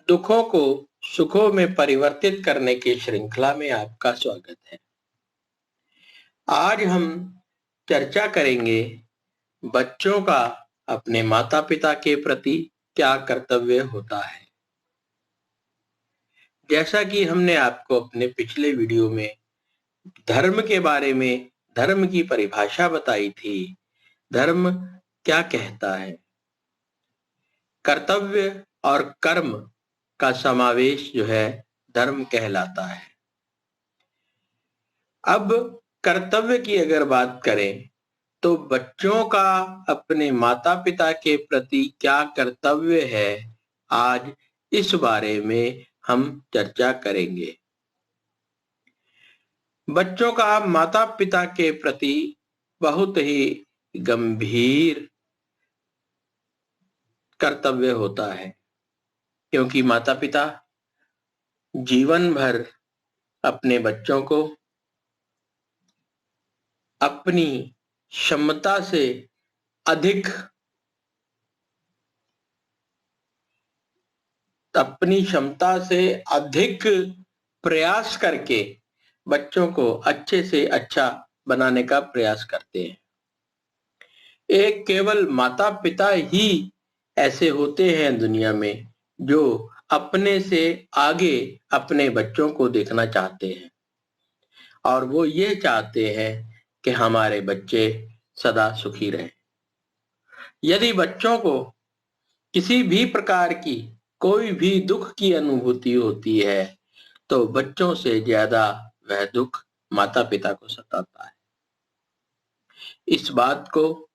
दुखों को सुखों में परिवर्तित करने की श्रृंखला में आपका स्वागत है। आज हम चर्चा करेंगे बच्चों का अपने माता-पिता के प्रति क्या कर्तव्य होता है। जैसा कि हमने आपको अपने पिछले वीडियो में धर्म के बारे में धर्म की परिभाषा बताई थी। धर्म क्या कहता है? कर्तव्य और कर्म का समावेश जो है धर्म कहलाता है। अब कर्तव्य की अगर बात करें तो बच्चों का अपने माता-पिता के प्रति क्या कर्तव्य है, आज इस बारे में हम चर्चा करेंगे। बच्चों का माता-पिता के प्रति बहुत ही गंभीर कर्तव्य होता है, क्योंकि माता-पिता जीवन भर अपने बच्चों को अपनी क्षमता से अधिक प्रयास करके बच्चों को अच्छे से अच्छा बनाने का प्रयास करते हैं। एक केवल माता-पिता ही ऐसे होते हैं दुनिया में जो अपने से आगे अपने बच्चों को देखना चाहते हैं और वो ये चाहते हैं कि हमारे बच्चे सदा सुखी रहें। यदि बच्चों को किसी भी प्रकार की कोई भी दुख की अनुभूति होती है तो बच्चों से ज्यादा वह दुख माता-पिता को सताता है। इस बात को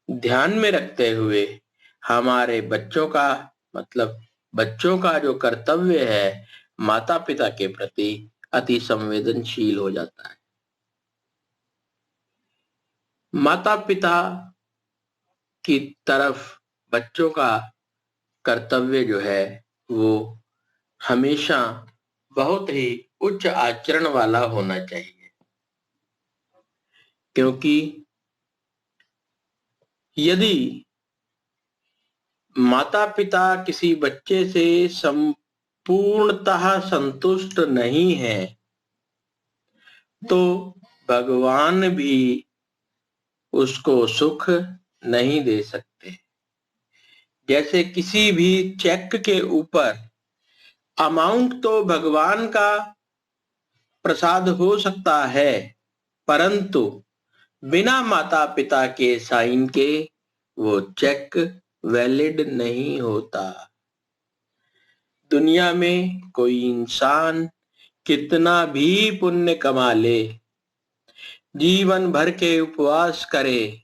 ध्यान में रखते हुए हमारे बच्चों का जो कर्तव्य है माता-पिता के प्रति अति संवेदनशील हो जाता है। माता-पिता की तरफ बच्चों का कर्तव्य जो है वो हमेशा बहुत ही उच्च आचरण वाला होना चाहिए, क्योंकि यदि माता-पिता किसी बच्चे से संपूर्णतः संतुष्ट नहीं है तो भगवान भी उसको सुख नहीं दे सकते। जैसे किसी भी चेक के ऊपर अमाउंट तो भगवान का प्रसाद हो सकता है, परंतु बिना माता-पिता के साइन के वो चेक वैलिड नहीं होता। दुनिया में कोई इंसान कितना भी पुण्य कमा ले, जीवन भर के उपवास करे,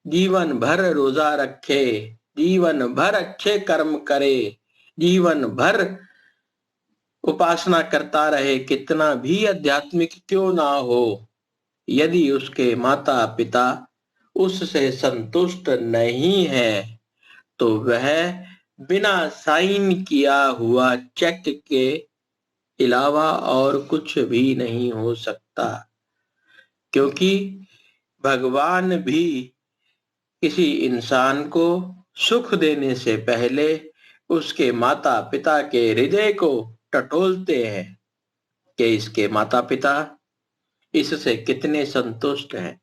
जीवन भर रोजा रखे, जीवन भर अच्छे कर्म करे, जीवन भर उपासना करता रहे, कितना भी आध्यात्मिक क्यों ना हो, यदि उसके माता-पिता उससे संतुष्ट नहीं है तो वह बिना साइन किया हुआ चेक के अलावा और कुछ भी नहीं हो सकता, क्योंकि भगवान भी किसी इंसान को सुख देने से पहले उसके माता-पिता के हृदय को टटोलते हैं कि इसके माता-पिता इससे कितने संतुष्ट हैं।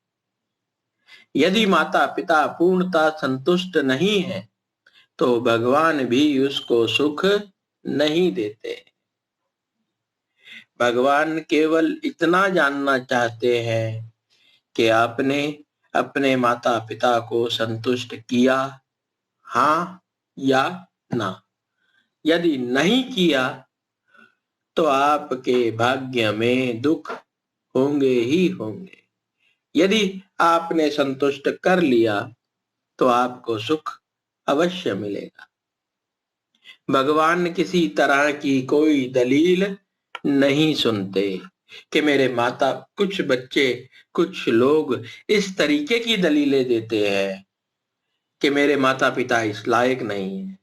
यदि माता-पिता पूर्णतः संतुष्ट नहीं है तो भगवान भी उसको सुख नहीं देते। भगवान केवल इतना जानना चाहते हैं कि आपने अपने माता-पिता को संतुष्ट किया, हाँ या ना। यदि नहीं किया तो आपके भाग्य में दुख होंगे ही होंगे। यदि आपने संतुष्ट कर लिया तो आपको सुख अवश्य मिलेगा। भगवान किसी तरह की कोई दलील नहीं सुनते कि कुछ लोग इस तरीके की दलीलें देते हैं कि मेरे माता-पिता इस लायक नहीं है,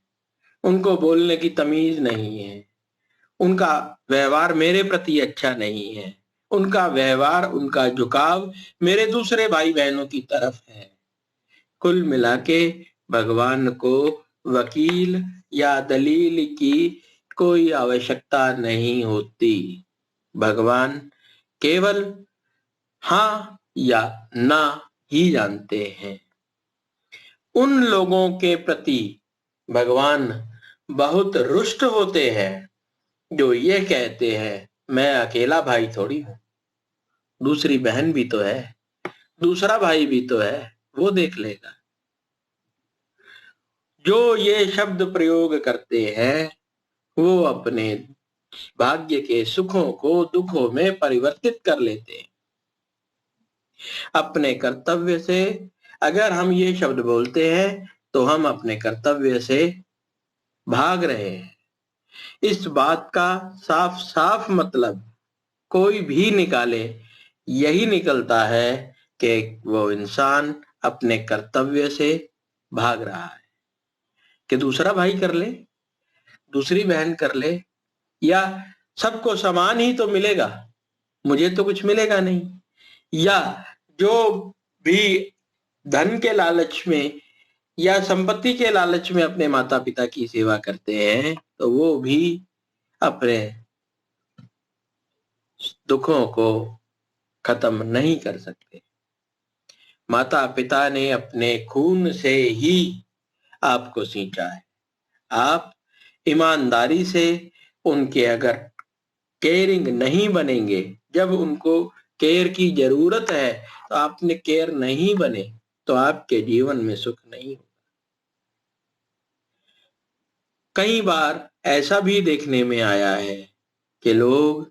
उनको बोलने की तमीज नहीं है, उनका व्यवहार मेरे प्रति अच्छा नहीं है, उनका व्यवहार, उनका झुकाव मेरे दूसरे भाई-बहनों की तरफ है। कुल मिला के भगवान को वकील या दलील की कोई आवश्यकता नहीं होती। भगवान केवल हाँ या ना ही जानते हैं। उन लोगों के प्रति भगवान बहुत रुष्ट होते हैं जो ये कहते हैं, मैं अकेला भाई थोड़ी हूं, दूसरी बहन भी तो है, दूसरा भाई भी तो है, वो देख लेगा। जो ये शब्द प्रयोग करते हैं वो अपने भाग्य के सुखों को दुखों में परिवर्तित कर लेते हैं। अपने कर्तव्य से अगर हम ये शब्द बोलते हैं तो हम अपने कर्तव्य से भाग रहे हैं। इस बात का साफ साफ मतलब कोई भी निकाले यही निकलता है कि वो इंसान अपने कर्तव्य से भाग रहा है। कि दूसरा भाई कर ले, दूसरी बहन कर ले, या सबको समान ही तो मिलेगा, मुझे तो कुछ मिलेगा नहीं, या जो भी धन के लालच में या संपत्ति के लालच में अपने माता पिता की सेवा करते हैं तो वो भी अपने दुखों को खत्म नहीं कर सकते। माता पिता ने अपने खून से ही आपको सींचा है। आप ईमानदारी से उनके अगर केयरिंग नहीं बनेंगे, जब उनको केयर की जरूरत है तो आपने केयर नहीं बने तो आपके जीवन में सुख नहीं होगा। कई बार ऐसा भी देखने में आया है कि लोग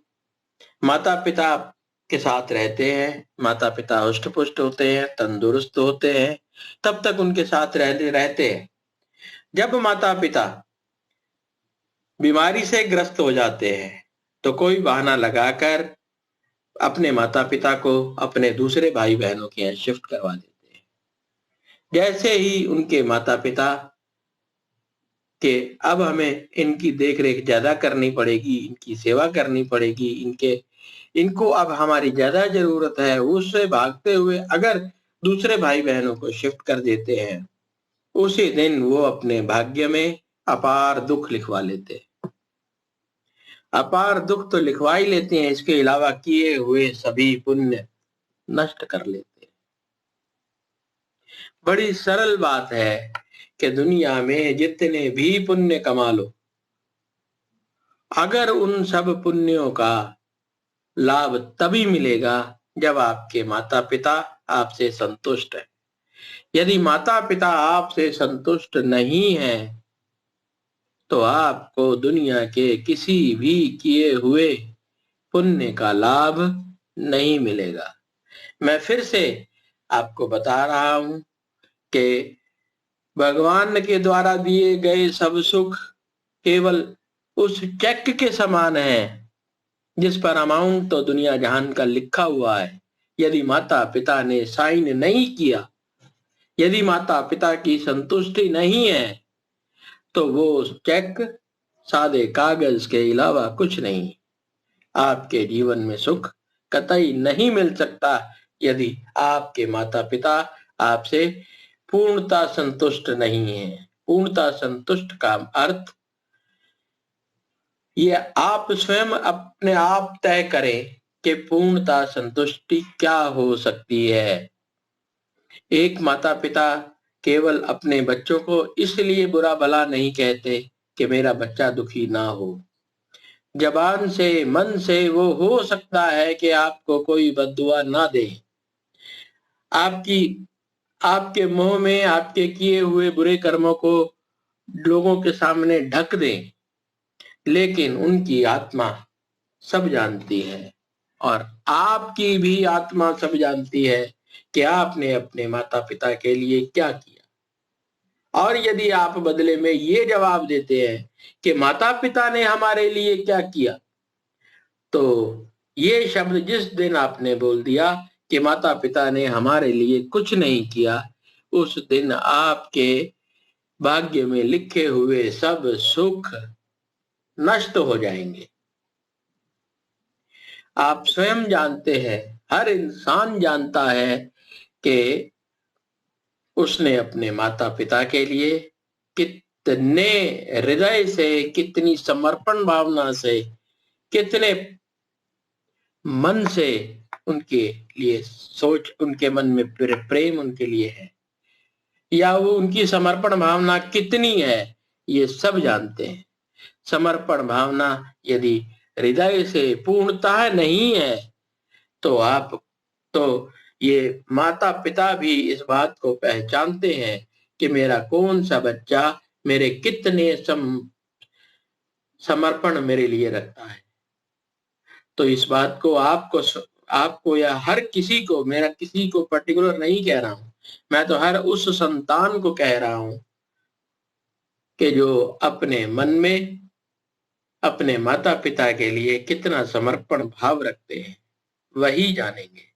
माता पिता के साथ रहते हैं, माता पिता हुष्ट पुष्ट होते हैं, तंदुरुस्त होते हैं, तब तक उनके साथ रहते हैं। जब माता पिता बीमारी से ग्रस्त हो जाते हैं तो कोई बहाना लगाकर अपने माता पिता को अपने दूसरे भाई बहनों के यहाँ शिफ्ट करवा देते हैं। जैसे ही उनके माता पिता के अब हमें इनकी देख रेख ज्यादा करनी पड़ेगी, इनकी सेवा करनी पड़ेगी, इनको अब हमारी ज्यादा जरूरत है, उससे भागते हुए अगर दूसरे भाई बहनों को शिफ्ट कर देते हैं, उसी दिन वो अपने भाग्य में अपार दुख लिखवा लेते हैं। अपार दुख तो लिखवा ही लेते हैं, इसके अलावा किए हुए सभी पुण्य नष्ट कर लेते हैं। बड़ी सरल बात है कि दुनिया में जितने भी पुण्य कमा लो, अगर उन सब पुण्यों का लाभ तभी मिलेगा जब आपके माता पिता आपसे संतुष्ट है। यदि माता पिता आपसे संतुष्ट नहीं है तो आपको दुनिया के किसी भी किए हुए पुण्य का लाभ नहीं मिलेगा। मैं फिर से आपको बता रहा हूं कि भगवान के द्वारा दिए गए सब सुख केवल उस चेक के समान है जिस पर अमाउंट तो दुनिया जहान का लिखा हुआ है। यदि माता पिता ने साइन नहीं किया, यदि माता पिता की संतुष्टि नहीं है तो वो चेक सादे कागज के अलावा कुछ नहीं। आपके जीवन में सुख कतई नहीं मिल सकता यदि आपके माता पिता आपसे पूर्णता संतुष्ट नहीं है। पूर्णता संतुष्ट का अर्थ ये आप स्वयं अपने आप तय करें कि पूर्णता संतुष्टि क्या हो सकती है। एक माता पिता केवल अपने बच्चों को इसलिए बुरा भला नहीं कहते कि मेरा बच्चा दुखी ना हो। जबान से मन से वो हो सकता है कि आपको कोई बद्दुआ ना दे, आपकी आपके मुंह में आपके किए हुए बुरे कर्मों को लोगों के सामने ढक दें, लेकिन उनकी आत्मा सब जानती है और आपकी भी आत्मा सब जानती है कि आपने अपने माता पिता के लिए क्या किया। और यदि आप बदले में ये जवाब देते हैं कि माता पिता ने हमारे लिए क्या किया, तो ये शब्द जिस दिन आपने बोल दिया कि माता पिता ने हमारे लिए कुछ नहीं किया, उस दिन आपके भाग्य में लिखे हुए सब सुख नष्ट हो जाएंगे। आप स्वयं जानते हैं, हर इंसान जानता है कि उसने अपने माता पिता के लिए कितने हृदय से, कितनी समर्पण भावना से, कितने मन से उनके लिए सोच, उनके मन में प्रेम उनके लिए है, या वो उनकी समर्पण भावना कितनी है, ये सब जानते हैं। समर्पण भावना यदि हृदय से पूर्णतः नहीं है तो ये माता पिता भी इस बात को पहचानते हैं कि मेरा कौन सा बच्चा मेरे कितने समर्पण मेरे लिए रखता है। तो इस बात को आपको या हर किसी को, मेरा किसी को पर्टिकुलर नहीं कह रहा हूं, मैं तो हर उस संतान को कह रहा हूं कि जो अपने मन में अपने माता पिता के लिए कितना समर्पण भाव रखते हैं, वही जानेंगे।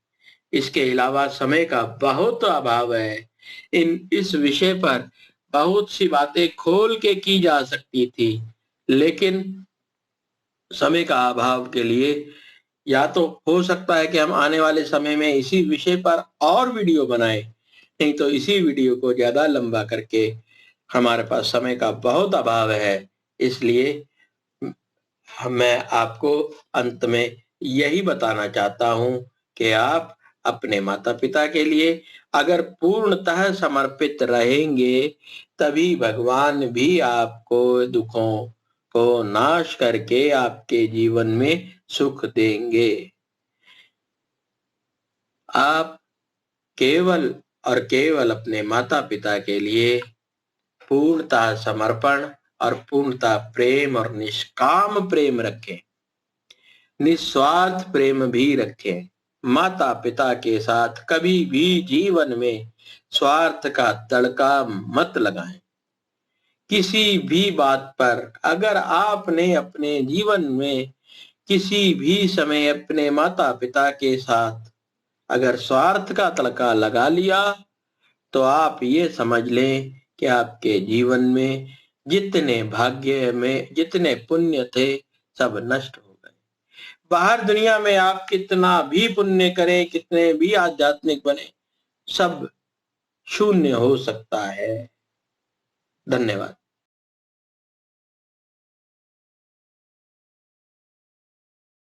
इसके अलावा समय का बहुत अभाव है। इस विषय पर बहुत सी बातें खोल के की जा सकती थी, लेकिन समय का अभाव के लिए या तो हो सकता है कि हम आने वाले समय में इसी विषय पर और वीडियो बनाएं, नहीं तो इसी वीडियो को ज्यादा लंबा करके, हमारे पास समय का बहुत अभाव है। इसलिए मैं आपको अंत में यही बताना चाहता हूं कि आप अपने माता पिता के लिए अगर पूर्णतः समर्पित रहेंगे, तभी भगवान भी आपको दुखों को नाश करके आपके जीवन में सुख देंगे। आप केवल और केवल अपने माता पिता के लिए पूर्णतः समर्पण और पूर्णतः प्रेम और निष्काम प्रेम रखें, निस्वार्थ प्रेम भी रखें। माता पिता के साथ कभी भी जीवन में स्वार्थ का तड़का मत लगाएं। किसी भी बात पर अगर आपने अपने जीवन में किसी भी समय अपने माता पिता के साथ अगर स्वार्थ का तड़का लगा लिया, तो आप ये समझ लें कि आपके जीवन में जितने भाग्य में जितने पुण्य थे, सब नष्ट हो गए। बाहर दुनिया में आप कितना भी पुण्य करें, कितने भी आध्यात्मिक बने, सब शून्य हो सकता है। धन्यवाद।